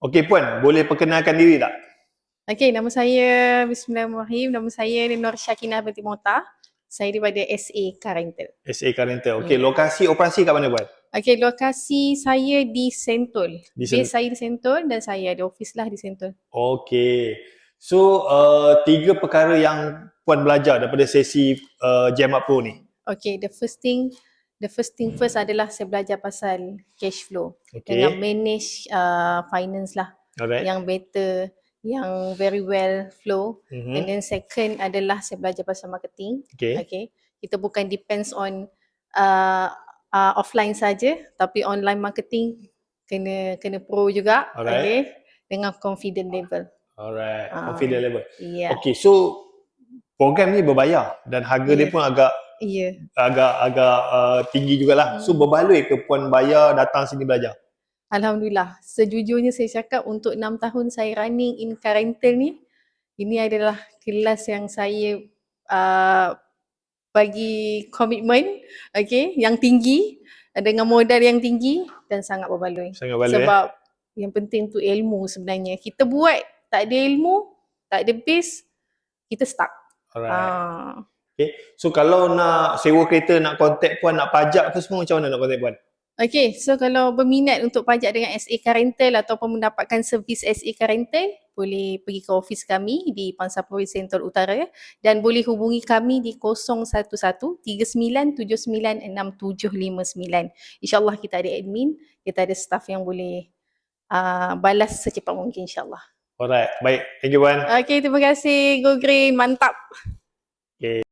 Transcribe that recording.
Okey Puan, boleh perkenalkan diri tak? Okey, nama saya Bismillahirrahmanirrahim. Nama saya Nur Syakinah binti Mota. Saya daripada SA Car Rental. SA Car Rental. Okey, Ya. lokasi operasi kat mana Puan? Okey, lokasi saya di Sentul. Di Base saya di Sentul dan saya ada office lah di Sentul. Okey. So, 3 perkara yang Puan belajar daripada sesi Jam Up Pro ni. Okey, the first thing first adalah saya belajar pasal cash flow dengan Okey. manage finance lah. Alright. Yang better, yang very well flow. Mhm. And then second adalah saya belajar pasal marketing. Okey. Okay. Kita bukan depends on offline saja, tapi online marketing kena pro juga. Alright. Okay. Dengan confident level. Alright, confident level. Ya. Okey, so program ni berbayar dan harga dia Ya. pun agak Ya. tinggi jugalah. So berbaloi ke Puan bayar datang sini belajar? Alhamdulillah. Sejujurnya saya cakap untuk 6 tahun saya running in car rental ni, ini adalah kelas yang saya bagi komitmen, okay, yang tinggi, dengan modal yang tinggi dan sangat berbaloi. Sangat baloi. Sebab yang penting tu ilmu sebenarnya. Kita buat tak ada ilmu, tak ada base, kita stuck. Alright. Okay. So kalau nak sewa kereta, nak contact Puan, nak pajak ke semua, macam mana nak contact Puan? Okay, so kalau berminat untuk pajak dengan SA Car Rental ataupun mendapatkan servis SA Car Rental, boleh pergi ke office kami di Pangsapuri Sentul Utara dan boleh hubungi kami di 011-3979-6759. InsyaAllah kita ada admin, kita ada staff yang boleh balas secepat mungkin insyaAllah. Alright, baik. Thank you Puan. Okay, terima kasih. Go Green, mantap. Okay.